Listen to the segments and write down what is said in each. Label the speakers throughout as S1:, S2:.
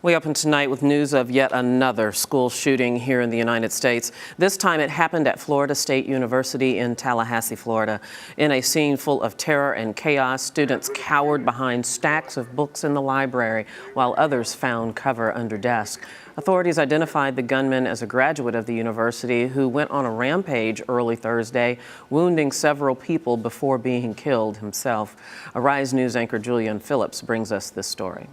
S1: We open tonight with news of yet another school shooting here in the United States. This time it happened at Florida State University in Tallahassee, Florida. In a scene full of terror and chaos, students cowered behind stacks of books in the library, while others found cover under desks. Authorities identified the gunman as a graduate of the university who went on a rampage early Thursday, wounding several people before being killed himself. Arise News anchor Julian Phillips brings us this story.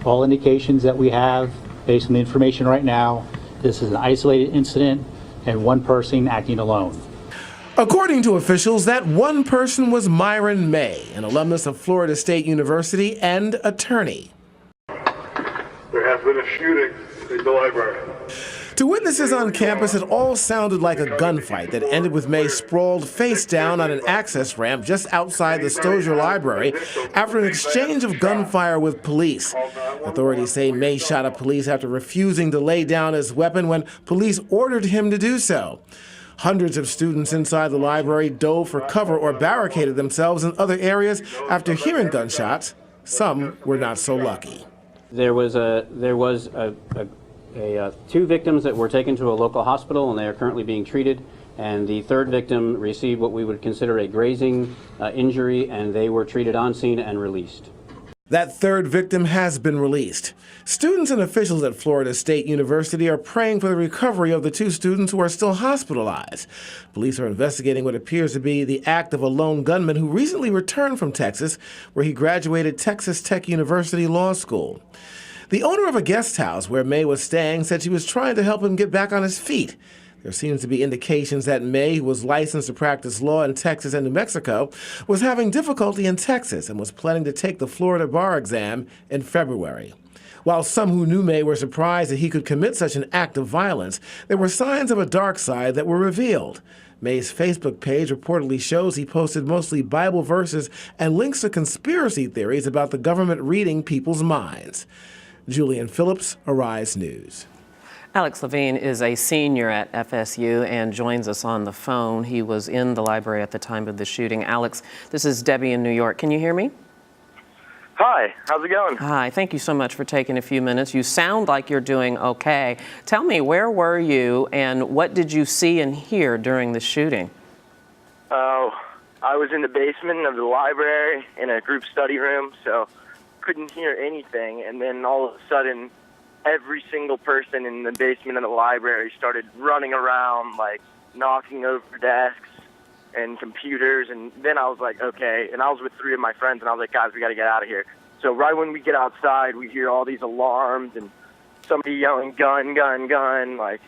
S2: All indications that we have, based on the information right now, this is an isolated incident and one person acting alone.
S3: According to officials, that one person was Myron May, an alumnus of Florida State University and attorney.
S4: There has been a shooting in the library.
S3: To witnesses on campus, it all sounded like a gunfight that ended with May sprawled face down on an access ramp just outside the Stozier Library after an exchange of gunfire with police. Authorities say May shot at police after refusing to lay down his weapon when police ordered him to do so. Hundreds of students inside the library dove for cover or barricaded themselves in other areas after hearing gunshots. Some were not so lucky.
S5: There was two victims that were taken to a local hospital, and they are currently being treated. And the third victim received what we would consider a grazing injury, and they were treated on scene and released.
S3: That third victim has been released. Students and officials at Florida State University are praying for the recovery of the two students who are still hospitalized. Police are investigating what appears to be the act of a lone gunman who recently returned from Texas, where he graduated Texas Tech University Law School. The owner of a guest house where May was staying said she was trying to help him get back on his feet. There seems to be indications that May, who was licensed to practice law in Texas and New Mexico, was having difficulty in Texas and was planning to take the Florida bar exam in February. While some who knew May were surprised that he could commit such an act of violence, there were signs of a dark side that were revealed. May's Facebook page reportedly shows he posted mostly Bible verses and links to conspiracy theories about the government reading people's minds. Julian Phillips, Arise News.
S1: Alex Lavene is a senior at FSU and joins us on the phone. He was in the library at the time of the shooting. Alex, this is Debbie in New York. Can you hear me?
S6: Hi, how's it going?
S1: Hi, thank you so much for taking a few minutes. You sound like you're doing okay. Tell me, where were you and what did you see and hear during the shooting?
S6: Oh, I was in the basement of the library in a group study room, so couldn't hear anything. And then all of a sudden, every single person in the basement of the library started running around, like knocking over desks and computers. And then I was like, okay. And I was with three of my friends, and I was like, guys, we got to get out of here. So right when we get outside, we hear all these alarms and somebody yelling, gun, gun, gun. Like,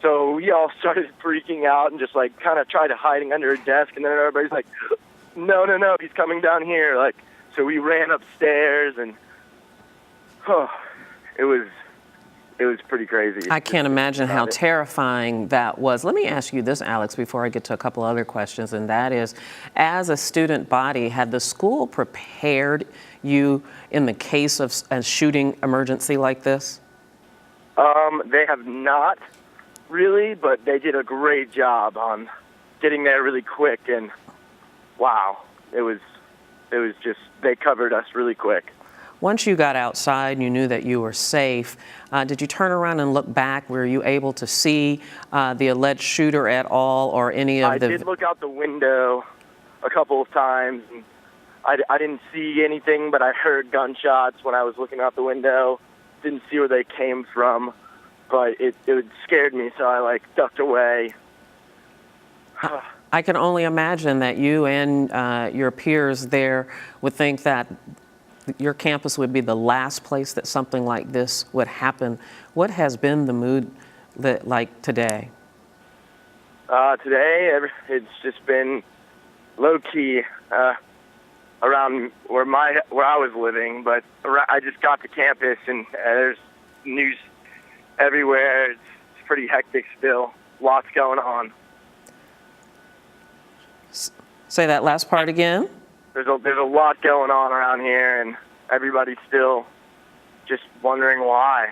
S6: so we all started freaking out and just like kind of tried to hiding under a desk. And then everybody's like, no, no, no, he's coming down here. Like, so we ran upstairs, and it was pretty crazy.
S1: I can't imagine how terrifying that was. Let me ask you this, Alex, before I get to a couple other questions, and that is, as a student body, had the school prepared you in the case of a shooting emergency like this?
S6: They have not really, but they did a great job on getting there really quick, and wow, it was just, they covered us really quick.
S1: Once you got outside and you knew that you were safe, did you turn around and look back? Were you able to see the alleged shooter at all, or any of the...
S6: I did look out the window a couple of times. And I didn't see anything, but I heard gunshots when I was looking out the window. Didn't see where they came from, but it scared me, so I ducked away.
S1: I can only imagine that you and your peers there would think that your campus would be the last place that something like this would happen. What has been the mood like today?
S6: Today, it's just been low-key around where I was living, but I just got to campus, and there's news everywhere. It's pretty hectic still. Lots going on.
S1: Say that last part again.
S6: There's a lot going on around here, and everybody's still just wondering why.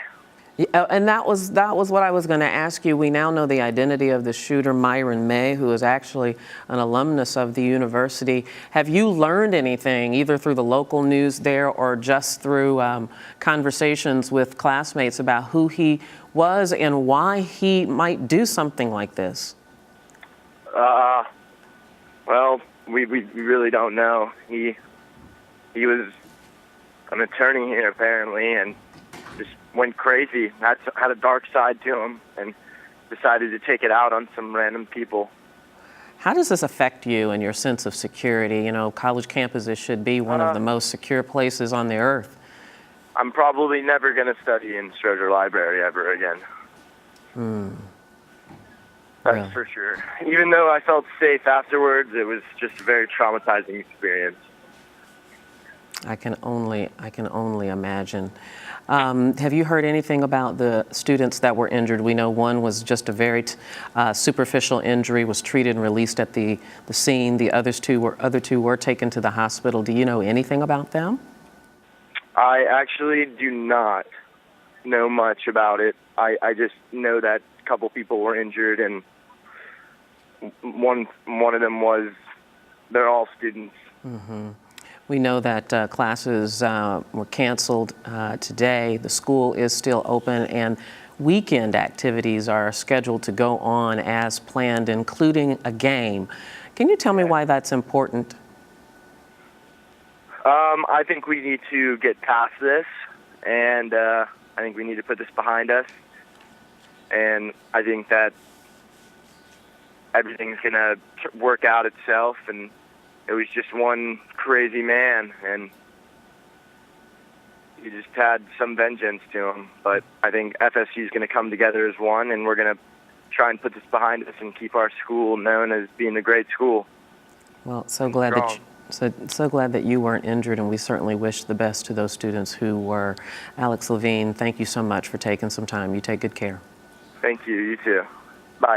S1: Yeah, and that was what I was going to ask you. We now know the identity of the shooter, Myron May, who is actually an alumnus of the university. Have you learned anything, either through the local news there or just through conversations with classmates, about who he was and why he might do something like this?
S6: Well, we really don't know. He was an attorney here apparently, and just went crazy. Had a dark side to him, and decided to take it out on some random people.
S1: How does this affect you and your sense of security? You know, college campuses should be one of the most secure places on the earth.
S6: I'm probably never going to study in Stroger Library ever again. That's
S1: Really?
S6: for sure. Even though I felt safe afterwards, it was just a very traumatizing experience.
S1: I can only imagine. Have you heard anything about the students that were injured? We know one was just a very superficial injury, was treated and released at the scene. The other two were taken to the hospital. Do you know anything about them?
S6: I actually do not know much about it. I just know that a couple people were injured, and one of them was, they're all students.
S1: Mm-hmm. We know that classes were canceled today. The school is still open, and weekend activities are scheduled to go on as planned, including a game. Can you tell me why that's important?
S6: I think we need to get past this, and I think we need to put this behind us. And I think that everything's going to work out itself, and it was just one crazy man, and he just had some vengeance to him. But I think FSU is going to come together as one, and we're going to try and put this behind us and keep our school known as being a great school.
S1: Well, so glad that you weren't injured, and we certainly wish the best to those students who were. Alex Lavene, thank you so much for taking some time. You take good care.
S6: Thank you. You too.